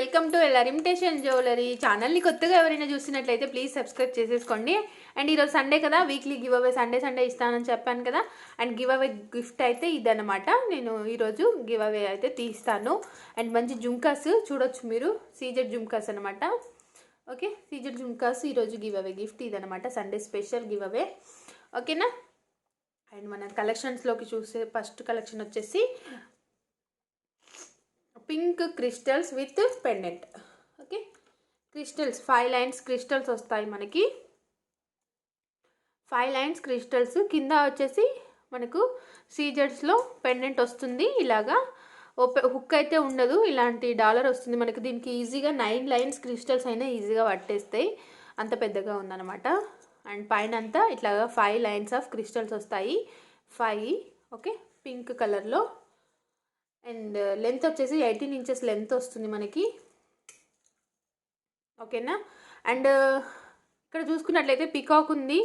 Welcome to LR imitation jewellery ఛానల్ని కొత్తగా ఎవరైనా చూస్తున్నట్లయితే ప్లీజ్ సబ్స్క్రైబ్ చేసేసుకోండి. అండ్ ఈరోజు సండే కదా, వీక్లీ గివ్ అవే సండే ఇస్తానని చెప్పాను కదా. అండ్ గివ్ అవే గిఫ్ట్ అయితే ఇదన్నమాట. నేను ఈరోజు గివ్ అవే అయితే తీస్తాను. అండ్ మంచి జుంకాస్ చూడొచ్చు మీరు, సీజెడ్ జుంకాస్ అనమాట. ఓకే, సీజెడ్ జుంకాస్ ఈరోజు గివ్ అవే గిఫ్ట్ ఇదనమాట, సండే స్పెషల్ గివ్ అవే. ఓకేనా. అండ్ మన కలెక్షన్స్లోకి చూసే ఫస్ట్ కలెక్షన్ వచ్చేసి pink crystals with pendant. Okay, crystals 5 lines crystals వస్తాయి మనకి. 5 లైన్స్ క్రిస్టల్స్ కింద వచ్చేసి మనకు సీజెడ్స్లో పెండెంట్ వస్తుంది. ఇలాగా హుక్ అయితే ఉండదు, ఇలాంటి డాలర్ వస్తుంది మనకి. దీనికి ఈజీగా 9 లైన్స్ క్రిస్టల్స్ అయినా ఈజీగా పట్టేస్తాయి, అంత పెద్దగా ఉందన్నమాట. అండ్ పైన అంతా ఇట్లాగా 5 లైన్స్ ఆఫ్ క్రిస్టల్స్ వస్తాయి, 5. ఓకే, పింక్ కలర్లో. అండ్ లెంత్ వచ్చేసి 18 ఇంచెస్ లెంత్ వస్తుంది మనకి. ఓకేనా. అండ్ ఇక్కడ చూసుకున్నట్లయితే పికాక్ ఉంది,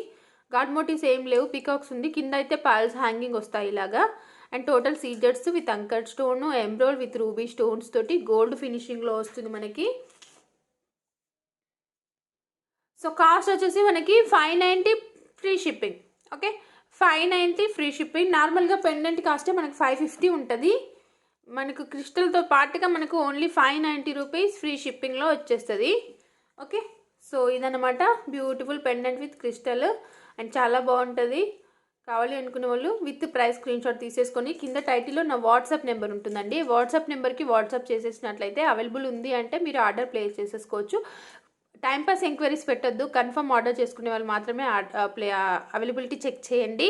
గాడ్ మోటివ్స్ ఏం లేవు, పికాక్స్ ఉంది. కింద అయితే పాల్స్ హ్యాంగింగ్ వస్తాయి ఇలాగా. అండ్ టోటల్ సీజెడ్స్ విత్ అంకర్ స్టోన్, ఎంబ్రోల్ విత్ రూబీ స్టోన్స్ తోటి గోల్డ్ ఫినిషింగ్లో వస్తుంది మనకి. సో కాస్ట్ వచ్చేసి మనకి 590 free shipping. Okay, 590 free shipping. నార్మల్గా పెండెంట్ కాస్టే మనకి 550 ఉంటుంది. మనకు క్రిస్టల్తో పాటుగా మనకు ఓన్లీ 590 రూపీస్ ఫ్రీ షిప్పింగ్లో వచ్చేస్తుంది. ఓకే, సో ఇదన్నమాట beautiful pendant with crystal. And చాలా బాగుంటుంది. కావాలి అనుకునే వాళ్ళు విత్ ప్రైస్ స్క్రీన్ షాట్ తీసేసుకొని కింద టైటిల్లో నా వాట్సాప్ నెంబర్ ఉంటుందండి. వాట్సాప్ నెంబర్కి వాట్సాప్ చేసేసినట్లయితే అవైలబుల్ ఉంది అంటే మీరు ఆర్డర్ ప్లేస్ చేసేసుకోవచ్చు. టైంపాస్ ఎంక్వైరీస్ పెట్టొద్దు, కన్ఫర్మ్ ఆర్డర్ చేసుకునే వాళ్ళు మాత్రమే అవైలబిలిటీ చెక్ చేయండి.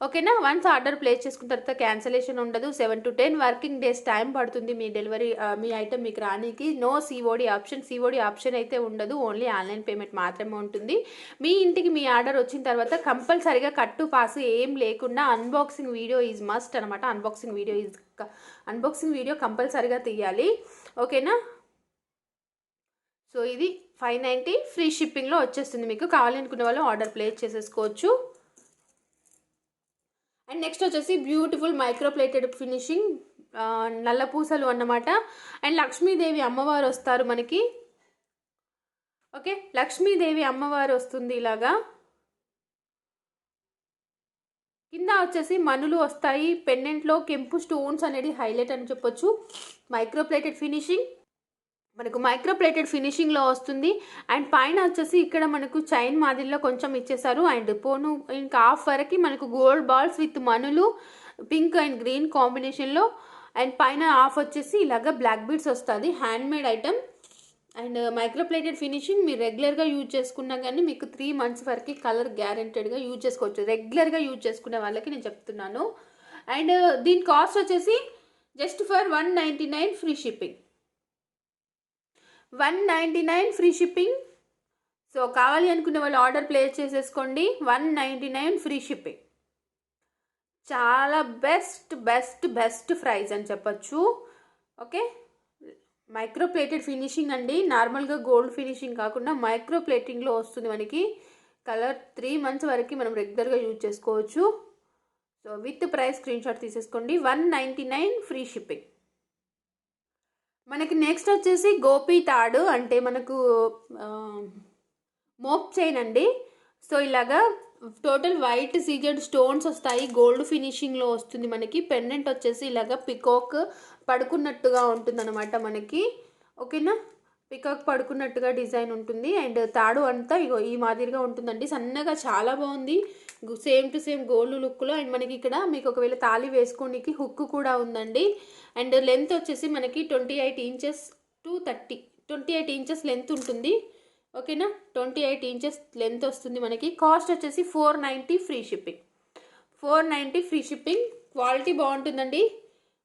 ఓకేనా. వన్స్ ఆర్డర్ ప్లేస్ చేసుకున్న తర్వాత క్యాన్సిలేషన్ ఉండదు. 7 to 10 వర్కింగ్ డేస్ టైం పడుతుంది మీ డెలివరీ, మీ ఐటమ్ మీకు రానికి. నో సిఓడి ఆప్షన్ అయితే ఉండదు, ఓన్లీ ఆన్లైన్ పేమెంట్ మాత్రమే ఉంటుంది. మీ ఇంటికి మీ ఆర్డర్ వచ్చిన తర్వాత కంపల్సరీగా కట్టు పాసు ఏం లేకుండా అన్బాక్సింగ్ వీడియో ఈజ్ మస్ట్ అనమాట. అన్బాక్సింగ్ వీడియో కంపల్సరీగా తీయాలి. ఓకేనా. సో ఇది 590 ఫ్రీ షిప్పింగ్లో వచ్చేస్తుంది మీకు. కావాలనుకునే వాళ్ళు ఆర్డర్ ప్లేస్ చేసేసుకోవచ్చు. అండ్ నెక్స్ట్ వచ్చేసి బ్యూటిఫుల్ మైక్రోప్లేటెడ్ ఫినిషింగ్ నల్ల పూసలు అన్నమాట. అండ్ లక్ష్మీదేవి అమ్మవారు వస్తారు మనకి. ఓకే, లక్ష్మీదేవి అమ్మవారు వస్తుంది ఇలాగా. కింద వచ్చేసి మనులు వస్తాయి. పెండెంట్లో కెంపు స్టోన్స్ అనేది హైలైట్ అని చెప్పొచ్చు. మైక్రోప్లేటెడ్ ఫినిషింగ్లో వస్తుంది. అండ్ పైన వచ్చేసి ఇక్కడ మనకు చైన్ మాదిరిలో కొంచెం ఇచ్చేసారు. అండ్ పోను ఇంకా హాఫ్ వరకు మనకు గోల్డ్ బాల్స్ విత్ మనులు పింక్ అండ్ గ్రీన్ కాంబినేషన్లో. అండ్ పైన హాఫ్ వచ్చేసి ఇలాగ బ్లాక్ బీడ్స్ వస్తుంది, handmade item. And microplated finishing మీరు రెగ్యులర్గా యూజ్ చేసుకున్నా కానీ మీకు 3 months వరకు కలర్ గ్యారెంటెడ్గా యూజ్ చేసుకోవచ్చు, రెగ్యులర్గా యూజ్ చేసుకునే వాళ్ళకి నేను చెప్తున్నాను. అండ్ దీని కాస్ట్ వచ్చేసి just for 199 free shipping. 199 free shipping. So కావాలి అనుకునే వాళ్ళు ఆర్డర్ ప్లేస్ చేసేసుకోండి. 199 ఫ్రీ షిప్పింగ్. చాలా బెస్ట్ ప్రైస్ అని చెప్పచ్చు. ఓకే, మైక్రోప్లేటెడ్ ఫినిషింగ్ అండి, నార్మల్గా గోల్డ్ ఫినిషింగ్ కాకుండా మైక్రోప్లేటింగ్లో వస్తుంది మనకి. కలర్ 3 months వరకు మనం రెగ్యులర్గా యూజ్ చేసుకోవచ్చు. So with price screen shot తీసేసుకోండి. 199 ఫ్రీ షిప్పింగ్. మనకి నెక్స్ట్ వచ్చేసి గోపి తాడు, అంటే మనకు మోప్ చైన్ అండి. సో ఇలాగా టోటల్ వైట్ సీజెడ్ స్టోన్స్ వస్తాయి, గోల్డ్ ఫినిషింగ్లో వస్తుంది మనకి. పెండెంట్ వచ్చేసి ఇలాగా పికాక్ పడుకున్నట్టుగా ఉంటుంది అనమాట మనకి. ఓకేనా, పికాక్ పడుకున్నట్టుగా డిజైన్ ఉంటుంది. అండ్ తాడు అంతా ఇగో ఈ మాదిరిగా ఉంటుందండి, సన్నగా చాలా బాగుంది, సేమ్ టు సేమ్ గోల్డ్ లుక్లో. అండ్ మనకి ఇక్కడ మీకు ఒకవేళ తాళి వేసుకోనికి హుక్ కూడా ఉందండి. అండ్ లెంత్ వచ్చేసి మనకి 28 inches to 30, 28 inches లెంత్ ఉంటుంది. ఓకేనా, 28 inches లెంత్ వస్తుంది మనకి. కాస్ట్ వచ్చేసి 490 free shipping. 490 free shipping. Quality బాగుంటుందండి,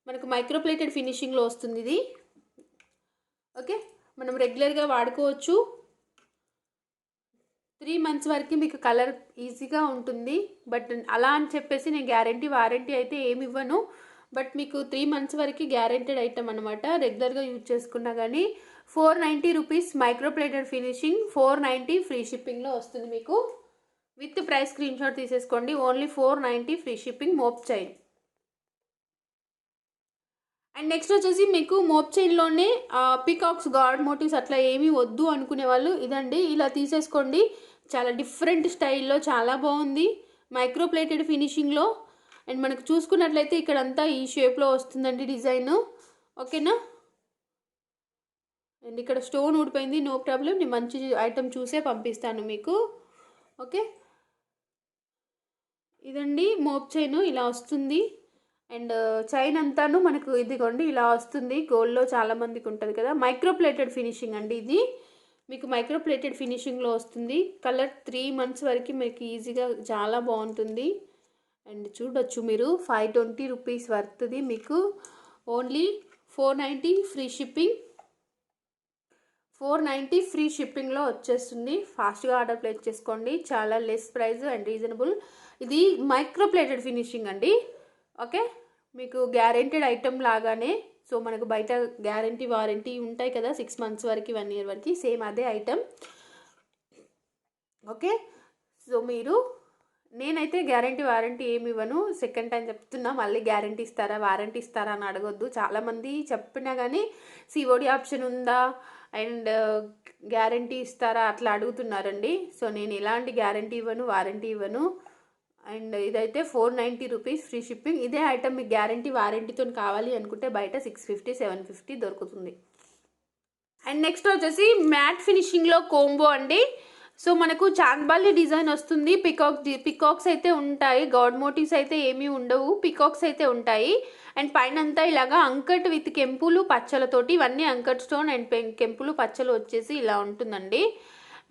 మనకు మైక్రోప్లేటెడ్ ఫినిషింగ్లో వస్తుంది ఇది. ఓకే, మనం రెగ్యులర్గా వాడుకోవచ్చు. 3 months వరకు మీకు కలర్ ఈజీగా ఉంటుంది. బట్ అలా అని చెప్పేసి నేను గ్యారంటీ వారంటీ అయితే ఏమి ఇవ్వను. బట్ మీకు 3 months వరకు గ్యారెంటెడ్ ఐటమ్ అనమాట, రెగ్యులర్గా యూజ్ చేసుకున్నా కానీ. 490 రూపీస్ మైక్రోప్లేటెడ్ ఫినిషింగ్, 490 ఫ్రీ షిప్పింగ్లో వస్తుంది మీకు. విత్ ప్రైస్ స్క్రీన్ షాట్ తీసేసుకోండి. Only 490 free shipping mop chain. And next వచ్చేసి మీకు మోప్ చైన్లోనే పీకాక్స్ గాడ్ మోటివ్స్ అట్లా ఏమీ వద్దు అనుకునే వాళ్ళు ఇదండి, ఇలా తీసేసుకోండి. చాలా డిఫరెంట్ స్టైల్లో చాలా బాగుంది, మైక్రో ప్లేటెడ్ ఫినిషింగ్లో. అండ్ మనకు చూసుకున్నట్లయితే ఇక్కడంతా ఈ షేప్లో వస్తుందండి డిజైన్. ఓకేనా. అండ్ ఇక్కడ స్టోన్ ఊడిపోయింది, నో ప్రాబ్లం, నేను మంచి ఐటమ్ చూసే పంపిస్తాను మీకు. ఓకే, ఇదండి మోప్ చైన్ ఇలా వస్తుంది. అండ్ చైన్ అంతాను మనకు ఇదిగోండి ఇలా వస్తుంది. గోల్డ్లో చాలామందికి ఉంటుంది కదా, మైక్రో ప్లేటెడ్ ఫినిషింగ్ అండి ఇది. మీకు మైక్రో ప్లేటెడ్ ఫినిషింగ్లో వస్తుంది. కలర్ 3 months వరకు మీకు ఈజీగా చాలా బాగుంటుంది. అండ్ చూడొచ్చు మీరు 520 రూపీస్ వర్త్ది, మీకు ఓన్లీ 490 ఫ్రీ షిప్పింగ్. 490 ఫ్రీ షిప్పింగ్లో వచ్చేస్తుంది. ఫాస్ట్గా ఆర్డర్ ప్లేస్ చేసుకోండి, చాలా లెస్ ప్రైస్ అండ్ రీజనబుల్. ఇది మైక్రో ప్లేటెడ్ ఫినిషింగ్ అండి. ఓకే, మీకు గ్యారెంటెడ్ ఐటమ్ లాగానే. సో మనకు బయట గ్యారంటీ వారంటీ ఉంటాయి కదా, 6 months వరకు 1 year వరకు, సేమ్ అదే ఐటమ్. ఓకే, సో మీరు, నేనైతే గ్యారంటీ వారంటీ ఏమి ఇవ్వను. సెకండ్ టైం చెప్తున్నా, మళ్ళీ గ్యారంటీ ఇస్తారా వారంటీ ఇస్తారా అని అడగొద్దు. చాలామంది చెప్పినా కానీ సిఓడి ఆప్షన్ ఉందా అండ్ గ్యారంటీ ఇస్తారా అట్లా అడుగుతున్నారండి. సో నేను ఎలాంటి గ్యారంటీ ఇవ్వను, వారంటీ ఇవ్వను. అండ్ ఇదైతే 490 రూపీస్ ఫ్రీ షిప్పింగ్. ఇదే ఐటమ్ మీకు గ్యారంటీ వారంటీతో కావాలి అనుకుంటే బయట 650 750 దొరుకుతుంది. అండ్ నెక్స్ట్ వచ్చేసి మ్యాట్ ఫినిషింగ్లో కోంబో అండి. సో మనకు చాంద్బాలి డిజైన్ వస్తుంది. పికాక్స్ అయితే ఉంటాయి, గాడ్ మోటివ్స్ అయితే ఏమీ ఉండవు, పికాక్స్ అయితే ఉంటాయి. అండ్ పైన అంతా ఇలాగా అంకట్ విత్ కెంపులు పచ్చలతోటి, ఇవన్నీ అంకట్ స్టోన్ అండ్ కెంపులు పచ్చలు వచ్చేసి ఇలా ఉంటుందండి.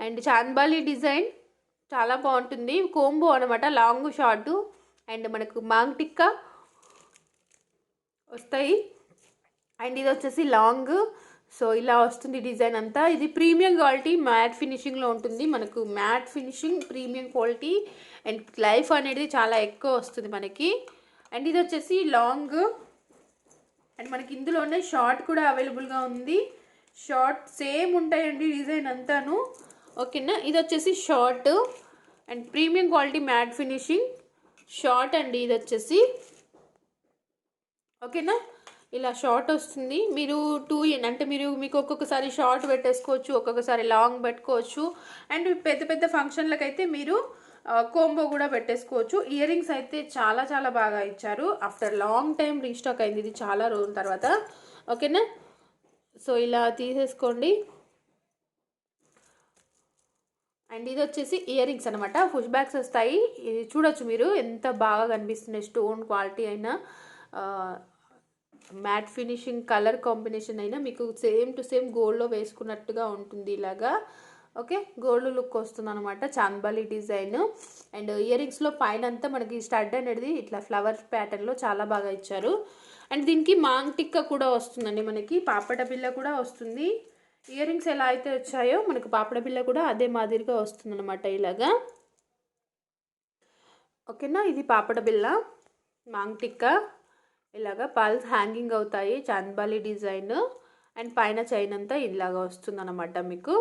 అండ్ చాంద్బాలి డిజైన్ చాలా బాగుంటుంది. కోంబో అనమాట, లాంగ్ షార్ట్. అండ్ మనకు మాంగ్ టిక్కా వస్తాయి. అండ్ ఇది వచ్చేసి లాంగ్. సో ఇలా వస్తుంది డిజైన్ అంతా. ఇది ప్రీమియం క్వాలిటీ మ్యాట్ ఫినిషింగ్లో ఉంటుంది. మనకు matte finishing premium quality and life అనేది చాలా ఎక్కువ వస్తుంది మనకి. అండ్ ఇది వచ్చేసి లాంగ్. అండ్ మనకి ఇందులోనే షార్ట్ కూడా అవైలబుల్గా ఉంది. షార్ట్ సేమ్ ఉంటాయండి డిజైన్ అంతాను. ఓకేనా, ఇది వచ్చేసి short and premium quality matte finishing short అండి ఇది వచ్చేసి. ఓకేనా, ఇలా షార్ట్ వస్తుంది. మీరు అంటే మీకు ఒక్కొక్కసారి షార్ట్ పెట్టేసుకోవచ్చు, ఒక్కొక్కసారి లాంగ్ పెట్టుకోవచ్చు. అండ్ పెద్ద పెద్ద ఫంక్షన్లకు అయితే మీరు కోంబో కూడా పెట్టేసుకోవచ్చు. ఇయర్ రింగ్స్ అయితే చాలా చాలా బాగా ఇచ్చారు. ఆఫ్టర్ లాంగ్ టైం రీస్టాక్ అయింది ఇది చాలా రోజుల తర్వాత. ఓకేనా, సో ఇలా తీసేసుకోండి. అండ్ ఇది వచ్చేసి ఇయర్ రింగ్స్ అనమాట, పుష్ బ్యాగ్స్ వస్తాయి. ఇది చూడొచ్చు మీరు ఎంత బాగా కనిపిస్తున్నాయి. స్టోన్ క్వాలిటీ అయినా మ్యాట్ ఫినిషింగ్ కలర్ కాంబినేషన్ అయినా మీకు సేమ్ టు సేమ్ గోల్డ్లో వేసుకున్నట్టుగా ఉంటుంది ఇలాగా. ఓకే, గోల్డ్ లుక్ వస్తుంది అనమాట, చాంద్బాలి డిజైన్. అండ్ ఇయర్ రింగ్స్లో పైన అంతా మనకి స్టడ్ అనేది ఇట్లా ఫ్లవర్ ప్యాటర్న్లో చాలా బాగా ఇచ్చారు. అండ్ దీనికి మాంగ్ టిక్కా కూడా వస్తుందండి, మనకి పాపడ బిల్ల కూడా వస్తుంది. ఇయర్ రింగ్స్ ఎలా అయితే వచ్చాయో మనకు పాపడ బిల్ల కూడా అదే మాదిరిగా వస్తుంది అనమాట ఇలాగా. ఓకేనా, ఇది పాపడ బిల్ల, మాంగ్ టిక్కా, ఇలాగా పల్స్ హ్యాంగింగ్ అవుతాయి, చాంద్బాలి డిజైన్. అండ్ పైన చైన్ అంతా ఇలాగా వస్తుంది అన్నమాట మీకు.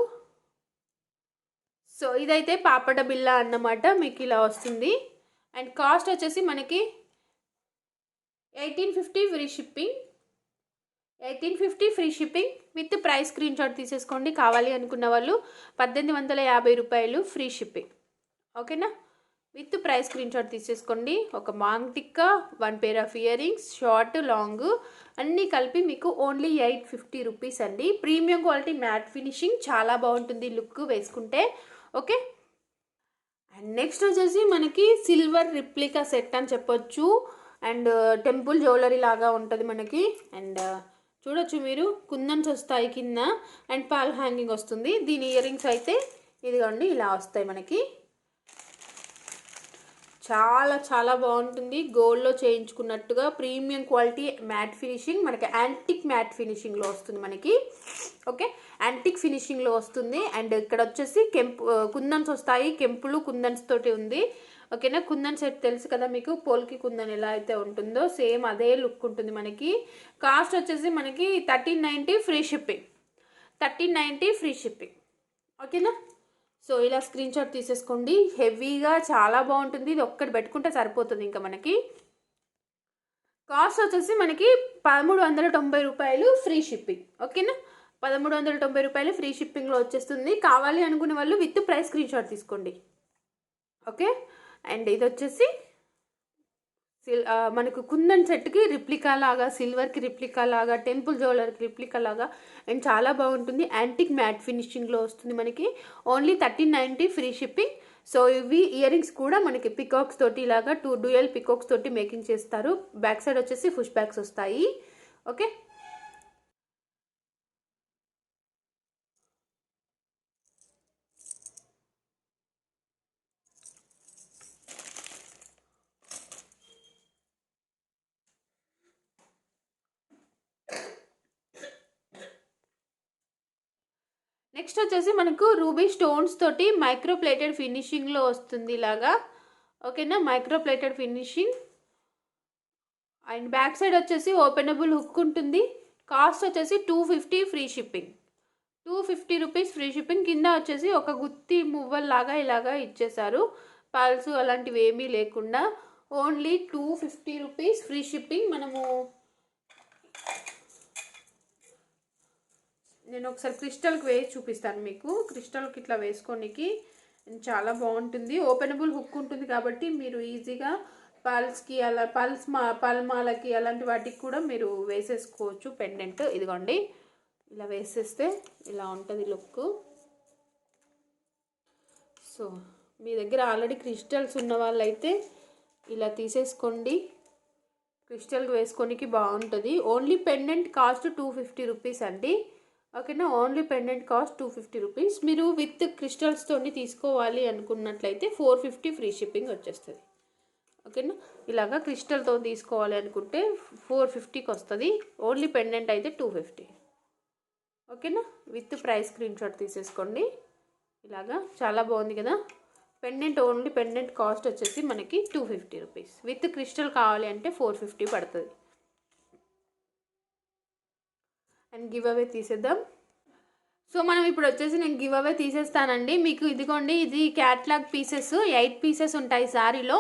సో ఇదైతే పాపడ బిల్ల అన్నమాట, మీకు ఇలా వస్తుంది. అండ్ కాస్ట్ వచ్చేసి మనకి 1850 free shipping. 1850 free shipping with price screen shot తీసేసుకోండి. కావాలి అనుకున్న వాళ్ళు 1850 రూపాయలు ఫ్రీ షిప్పింగ్. ఓకేనా, విత్ ప్రైస్ స్క్రీన్ షాట్ తీసేసుకోండి. ఒక maang tikka, 1 pair of earrings, short long అన్నీ కలిపి మీకు ఓన్లీ 850 రూపీస్ అండి. ప్రీమియం క్వాలిటీ మ్యాట్ ఫినిషింగ్ చాలా బాగుంటుంది లుక్ వేసుకుంటే. ఓకే, అండ్ నెక్స్ట్ వచ్చేసి మనకి సిల్వర్ రిప్లికా సెట్ అని చెప్పొచ్చు. అండ్ టెంపుల్ జ్యువెలరీ లాగా ఉంటుంది మనకి. అండ్ చూడొచ్చు మీరు, కుందన్స్ వస్తాయి కింద అండ్ పాల్ హ్యాంగింగ్ వస్తుంది. దీని ఇయర్ రింగ్స్ అయితే ఇదిగోండి ఇలా వస్తాయి మనకి. చాలా చాలా బాగుంటుంది, గోల్డ్లో చేయించుకున్నట్టుగా ప్రీమియం క్వాలిటీ మ్యాట్ ఫినిషింగ్, మనకి యాంటిక్ మ్యాట్ ఫినిషింగ్లో వస్తుంది మనకి. ఓకే, యాంటిక్ ఫినిషింగ్లో వస్తుంది. అండ్ ఇక్కడ వచ్చేసి కుందన్స్ వస్తాయి, కెంపులు కుందన్స్ తోటి ఉంది. ఓకేనా, కుందన్ సెట్ తెలుసు కదా మీకు, పోల్కి కుందన్ ఎలా అయితే ఉంటుందో సేమ్ అదే లుక్ ఉంటుంది మనకి. కాస్ట్ వచ్చేసి మనకి 1390 ఫ్రీ షిప్పింగ్. 1390 free shipping. ఓకేనా, సో ఇలా స్క్రీన్ షాట్ తీసేసుకోండి. హెవీగా చాలా బాగుంటుంది, ఇది ఒక్కటి పెట్టుకుంటే సరిపోతుంది ఇంకా మనకి. కాస్ట్ వచ్చేసి మనకి 1390 రూపాయలు ఫ్రీ షిప్పింగ్. ఓకేనా, 1390 రూపాయలు ఫ్రీ షిప్పింగ్లో వచ్చేస్తుంది. కావాలి అనుకునే వాళ్ళు విత్ ప్రైస్ స్క్రీన్ షాట్ తీసుకోండి. ఓకే, అండ్ ఇది వచ్చేసి మనకు కుందన్ సెట్కి రిప్లికా లాగా, సిల్వర్కి రిప్లికా లాగా, టెంపుల్ జ్యువెలర్కి రిప్లికా లాగా, అండ్ చాలా బాగుంటుంది. యాంటిక్ మ్యాట్ ఫినిషింగ్లో వస్తుంది మనకి. Only 1390 free shipping. సో ఇవి ఇయర్ రింగ్స్ కూడా మనకి పికాక్స్ తోటి ఇలాగా 2 డ్యూయల్ పికాక్స్ తోటి మేకింగ్ చేస్తారు. బ్యాక్ సైడ్ వచ్చేసి పుష్ బ్యాక్స్ వస్తాయి. ఓకే, నెక్స్ట్ వచ్చేసి మనకు రూబీ స్టోన్స్ తోటి మైక్రో ప్లేటెడ్ ఫినిషింగ్లో వస్తుంది ఇలాగా. ఓకేనా, micro plated finishing. And back side వచ్చేసి ఓపెనబుల్ హుక్ ఉంటుంది. కాస్ట్ వచ్చేసి 250 free shipping. 250 rupees free shipping. కింద వచ్చేసి ఒక గుత్తి మువ్వల్లాగా ఇలాగా ఇచ్చేసారు, పల్స్ అలాంటివి ఏమీ లేకుండా. Only 250 rupees free shipping. నేను ఒకసారి క్రిస్టల్కి వేసి చూపిస్తాను మీకు. క్రిస్టల్కి ఇట్లా వేసుకోనికి చాలా బాగుంటుంది. ఓపెనబుల్ హుక్ ఉంటుంది కాబట్టి మీరు ఈజీగా పల్స్కి అలా పల్మాలకి అలాంటి వాటికి కూడా మీరు వేసేసుకోవచ్చు పెండెంట్. ఇదిగోండి, ఇలా వేసేస్తే ఇలా ఉంటుంది లుక్. సో మీ దగ్గర ఆల్రెడీ క్రిస్టల్స్ ఉన్న వాళ్ళైతే ఇలా తీసేసుకోండి, క్రిస్టల్కి వేసుకోనికి బాగుంటుంది. ఓన్లీ పెండెంట్ కాస్ట్ 250 రూపీస్ అండి. ఓకేనా, ఓన్లీ పెండెంట్ కాస్ట్ 250 రూపీస్. మీరు విత్ క్రిస్టల్స్తో తీసుకోవాలి అనుకున్నట్లయితే 450 ఫ్రీ షిప్పింగ్ వచ్చేస్తుంది. ఓకేనా, ఇలాగా క్రిస్టల్తో తీసుకోవాలి అనుకుంటే 450కి వస్తుంది. ఓన్లీ పెండెంట్ అయితే 250. ఓకేనా, విత్ ప్రైస్ స్క్రీన్ షాట్ తీసేసుకోండి. ఇలాగా చాలా బాగుంది కదా పెండెంట్. ఓన్లీ పెండెంట్ కాస్ట్ వచ్చేసి మనకి 250 రూపీస్. విత్ క్రిస్టల్ కావాలి అంటే 450 పడుతుంది. అండ్ గివ్ అవే తీసేద్దాం. సో మనం ఇప్పుడు వచ్చేసి నేను గివ్ అవే తీసేస్తానండి మీకు. ఇదిగోండి, ఇది క్యాట్లాగ్ పీసెస్ 8 పీసెస్ ఉంటాయి శారీలో.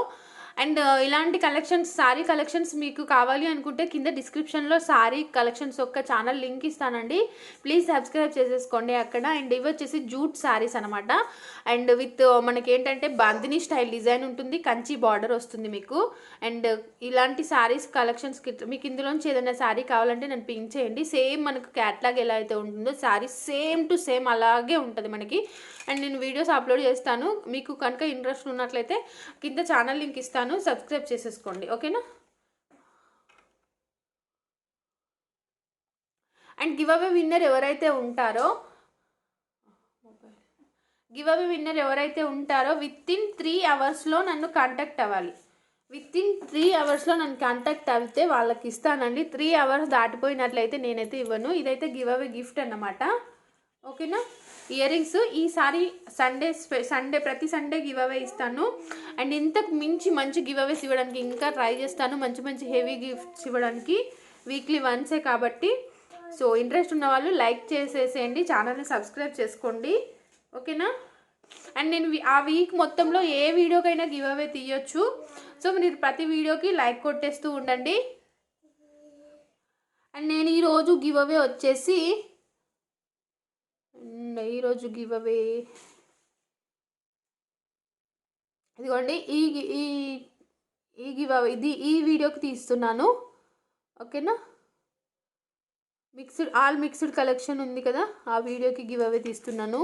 అండ్ ఇలాంటి కలెక్షన్స్, శారీ కలెక్షన్స్ మీకు కావాలి అనుకుంటే కింద డిస్క్రిప్షన్లో శారీ కలెక్షన్స్ యొక్క ఛానల్ లింక్ ఇస్తానండి, ప్లీజ్ సబ్స్క్రైబ్ చేసేసుకోండి అక్కడ. అండ్ ఇవి వచ్చేసి జూట్ శారీస్ అనమాట. అండ్ విత్ మనకి ఏంటంటే బందిని స్టైల్ డిజైన్ ఉంటుంది, కంచి బార్డర్ వస్తుంది మీకు. అండ్ ఇలాంటి శారీస్ కలెక్షన్స్ మీకు ఇందులోంచి ఏదైనా శారీ కావాలంటే నేను పింక్ చేయండి. సేమ్ మనకు క్యాట్లాగ్ ఎలా అయితే ఉంటుందో శారీ సేమ్ టు సేమ్ అలాగే ఉంటుంది మనకి. అండ్ నేను వీడియోస్ అప్లోడ్ చేస్తాను, మీకు కనుక ఇంట్రెస్ట్ ఉన్నట్లయితే కింద ఛానల్ లింక్ ఇస్తాను, సబ్స్క్రైబ్ చేసేసుకోండి. ఓకేనా, అండ్ గివ్ అవే విన్నర్ ఎవరైతే ఉంటారో విత్ ఇన్ 3 అవర్స్లో నన్ను కాంటాక్ట్ అవ్వాలి. విత్ ఇన్ 3 అవర్స్లో నన్ను కాంటాక్ట్ అయితే వాళ్ళకి ఇస్తానండి. 3 అవర్స్ దాటిపోయినట్లయితే నేనైతే ఇవ్వను. ఇదైతే గివ్ అవే గిఫ్ట్ అన్నమాట. ఓకేనా, ఇయర్ రింగ్స్ ఈసారి సండే ప్రతి సండే గివ్ అవే ఇస్తాను. అండ్ ఇంతకు మించి మంచి గివ్ అవేస్ ఇవ్వడానికి ఇంకా ట్రై చేస్తాను, మంచి మంచి హెవీ గిఫ్ట్స్ ఇవ్వడానికి. వీక్లీ వన్సే కాబట్టి. సో ఇంట్రెస్ట్ ఉన్న వాళ్ళు లైక్ చేసేసేయండి, ఛానల్ని సబ్స్క్రైబ్ చేసుకోండి. ఓకేనా, అండ్ నేను ఆ వీక్ మొత్తంలో ఏ వీడియోకైనా గివ్ అవే తీయొచ్చు. సో మీరు ప్రతి వీడియోకి లైక్ కొట్టేస్తూ ఉండండి. అండ్ నేను ఈరోజు గివ్ అవే వచ్చేసి ఇదిగోండి, ఈ గివ్ అవే ఇది ఈ వీడియోకి తీస్తున్నాను. ఓకేనా, మిక్స్డ్ కలెక్షన్ ఉంది కదా, ఆ వీడియోకి గివ్ అవే తీస్తున్నాను.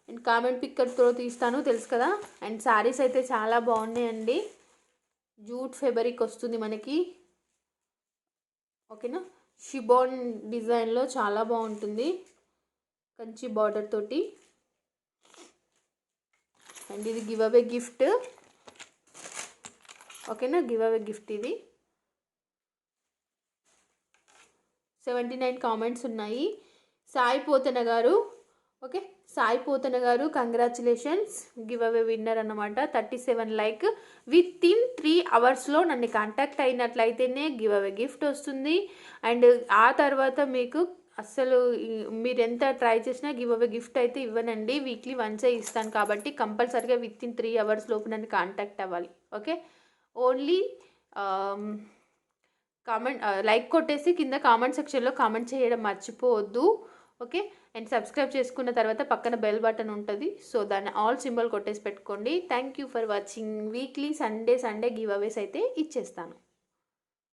అండ్ కామెంట్ పిక్కర్తో తీస్తాను, తెలుసు కదా. అండ్ శారీస్ అయితే చాలా బాగున్నాయండి, జూట్ ఫెబ్రిక్ వస్తుంది మనకి. ఓకేనా, షిబాన్ డిజైన్లో చాలా బాగుంటుంది, కంచి బార్డర్ తోటి. అండ్ ఇది గివ్ అవే గిఫ్ట్. ఓకేనా, గివ్ అవే గిఫ్ట్ ఇది. 79 కామెంట్స్ ఉన్నాయి. సాయి పోతన గారు, ఓకే, సాయి పోతన గారు కంగ్రాచులేషన్స్, గివ్ అవే విన్నర్ అన్నమాట. 37 లైక్. విత్ ఇన్ 3 అవర్స్లో నన్ను కాంటాక్ట్ అయినట్లయితేనే గివ్ అవే గిఫ్ట్ వస్తుంది. అండ్ ఆ తర్వాత మీకు అస్సలు మీరు ఎంత ట్రై చేసినా గివ్ అవే గిఫ్ట్ అయితే ఇవ్వనండి, వీక్లీ వన్సే ఇస్తాను కాబట్టి కంపల్సరీగా విత్ ఇన్ 3 అవర్స్ లోపు నన్ను కాంటాక్ట్ అవ్వాలి. ఓకే, ఓన్లీ లైక్ కొట్టేసి కింద కామెంట్ సెక్షన్లో కామెంట్ చేయడం మర్చిపోవద్దు. ఓకే, అండ్ సబ్స్క్రైబ్ చేసుకున్న తర్వాత పక్కన బెల్ బటన్ ఉంటుంది, సో దాన్ని ఆల్ సింబల్ కొట్టేసి పెట్టుకోండి. Thank you for watching. Weekly Sunday giveaways అయితే ఇచ్చేస్తాను.